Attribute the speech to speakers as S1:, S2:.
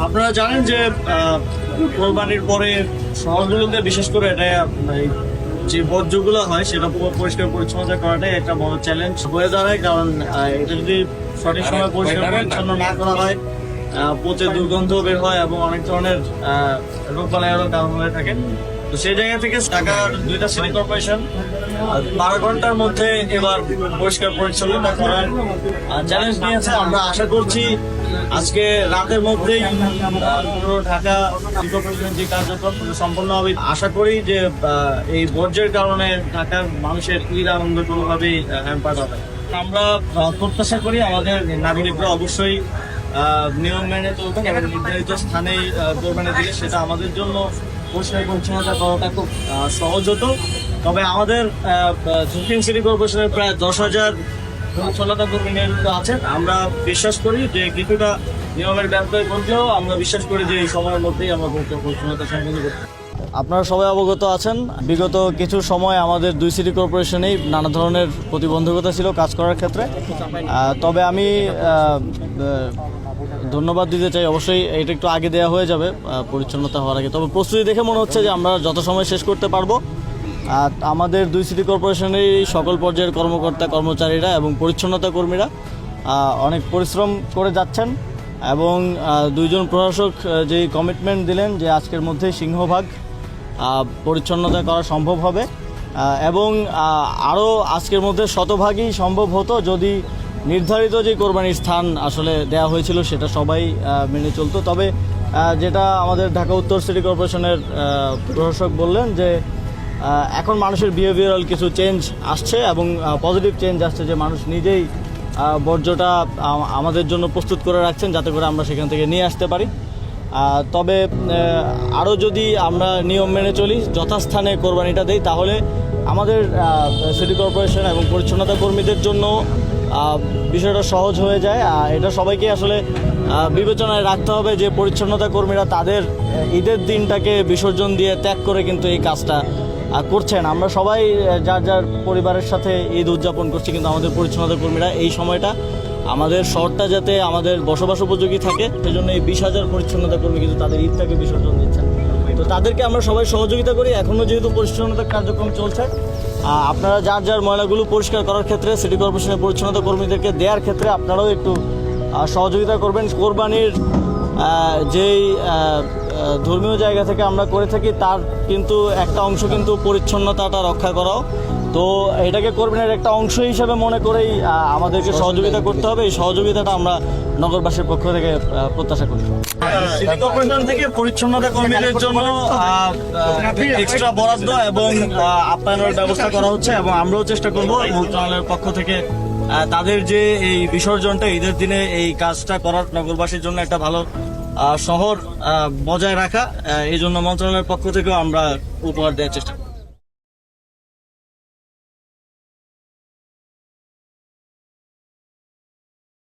S1: আপনারা জানেন যে কোরবানির পরে শহরগুলোতে বিশেষ করে এটা যে বর্জ্যগুলো হয় সেটা পরিষ্কার পরিচ্ছন্নতা করাটাই একটা বড় চ্যালেঞ্জ হয়ে দাঁড়ায়। কারণ এটা যদি সঠিক সময় পরিষ্কার পরিচ্ছন্ন না করা হয়, পচে দুর্গন্ধ বের হয় এবং অনেক ধরনের রোগবালাইয়েরও কারণ হয়ে থাকে। তো সেই জায়গা থেকে ঢাকার 2টা সিটি কর্পোরেশন 12 ঘন্টার মধ্যে এবার পরিষ্কার পরিচ্ছন্নতা করার চ্যালেঞ্জ নিয়েছে। আমরা আশা করছি আজকে রাতের মধ্যেই পুরো ঢাকা সিটি কর্পোরেশন যে কার্যক্রম সম্পন্ন হবে। আশা করি যে এই বর্জ্যের কারণে ঢাকার মানুষের ঈদ আনন্দ কোনোভাবেই হ্যাম্পার হবে। আমরা প্রত্যাশা করি আমাদের নাগরিকরা অবশ্যই নিয়ম মেনে চলবেন এবং নির্ধারিত স্থানেই কোরবানি দিলে সেটা আমাদের জন্য পরিষ্কার পরিচ্ছন্নতা করাটা খুব সহজ হতো। তবে আমাদের দক্ষিণ সিটি কর্পোরেশনের প্রায় 10,000 পরিচ্ছন্নতা কর্মী নিয়োজিত আছেন। আমরা বিশ্বাস করি যে কিছুটা নিয়মের ব্যত্যয় করলেও আমরা বিশ্বাস করি যে এই সময়ের মধ্যেই আমরা পরিচ্ছন্নতা সম্পন্ন করতে। আপনারা সবাই অবগত আছেন, বিগত কিছু সময় আমাদের 2 সিটি কর্পোরেশনেই নানা ধরনের প্রতিবন্ধকতা ছিল কাজ করার ক্ষেত্রে। তবে আমি ধন্যবাদ দিতে চাই। অবশ্যই এটা একটু আগে দেওয়া হয়ে যাবে পরিচ্ছন্নতা হওয়ার আগে। তবে প্রস্তুতি দেখে মনে হচ্ছে যে আমরা যত সময় শেষ করতে পারবো। আমাদের 2 সিটি কর্পোরেশনেরই সকল পর্যায়ের কর্মকর্তা কর্মচারীরা এবং পরিচ্ছন্নতা কর্মীরা অনেক পরিশ্রম করে যাচ্ছেন এবং 2 জন প্রশাসক যেই কমিটমেন্ট দিলেন যে আজকের মধ্যেই সিংহভাগ পরিচ্ছন্নতা করা সম্ভব হবে এবং আরও আজকের মধ্যে শতভাগই সম্ভব হতো যদি নির্ধারিত যে কোরবানির স্থান আসলে দেওয়া হয়েছিল সেটা সবাই মেনে চলতো। তবে যেটা আমাদের ঢাকা উত্তর সিটি কর্পোরেশনের প্রশাসক বললেন যে এখন মানুষের বিহেভিয়ারাল কিছু চেঞ্জ আসছে এবং পজিটিভ চেঞ্জ আসছে, যে মানুষ নিজেই বর্জ্যটা আমাদের জন্য প্রস্তুত করে রাখছেন যাতে করে আমরা সেখান থেকে নিয়ে আসতে পারি। তবে আরও যদি আমরা নিয়ম মেনে চলি, যথাস্থানে কোরবানিটা দেই, তাহলে আমাদের সিটি কর্পোরেশন এবং পরিচ্ছন্নতা কর্মীদের জন্য বিষয়টা সহজ হয়ে যায়। এটা সবাইকে আসলে বিবেচনায় রাখতে হবে যে পরিচ্ছন্নতা কর্মীরা তাদের ঈদের দিনটাকে বিসর্জন দিয়ে ত্যাগ করে কিন্তু এই কাজটা করছেন। আমরা সবাই যার যার পরিবারের সাথে ঈদ উদযাপন করছি, কিন্তু আমাদের পরিচ্ছন্নতা কর্মীরা এই সময়টা আমাদের শহরটা যাতে আমাদের বসবাস উপযোগী থাকে সেজন্য এই 20,000 পরিচ্ছন্নতা কর্মী কিন্তু তাদের ঈদটাকে বিসর্জন দিচ্ছেন। তো তাদেরকে আমরা সবাই সহযোগিতা করি। এখনও যেহেতু পরিচ্ছন্নতা কার্যক্রম চলছে, আপনারা যার যার ময়লাগুলো পরিষ্কার করার ক্ষেত্রে সিটি কর্পোরেশনের পরিচ্ছন্নতা কর্মীদেরকে দেওয়ার ক্ষেত্রে আপনারাও একটু সহযোগিতা করবেন। কোরবানির যেই ধর্মীয় জায়গা থেকে আমরা করে থাকি তার কিন্তু একটা অংশ কিন্তু পরিচ্ছন্নতাটা রক্ষা করাও। তো এটাকে কোরবানির একটা অংশ হিসেবে মনে করেই আমাদেরকে সহযোগিতা করতে হবে। এই সহযোগিতাটা আমরা নগরবাসীর পক্ষ থেকে প্রত্যাশা করি। সিটি কর্পোরেশন থেকে পরিচ্ছন্নতা কর্মীদের জন্য এক্সট্রা বরাদ্দ এবং আপ্যায়নের ব্যবস্থা করা হচ্ছে এবং আমরাও চেষ্টা করব মন্ত্রণালয়ের পক্ষ থেকে তাদের যে এই বিসর্জনটা ঈদের দিনে এই কাজটা করার নগরবাসীর জন্য একটা ভালো শহর বজায় রাখা, এই জন্য মন্ত্রণালয়ের পক্ষ থেকেও আমরা উপহার দেওয়ার চেষ্টা করব।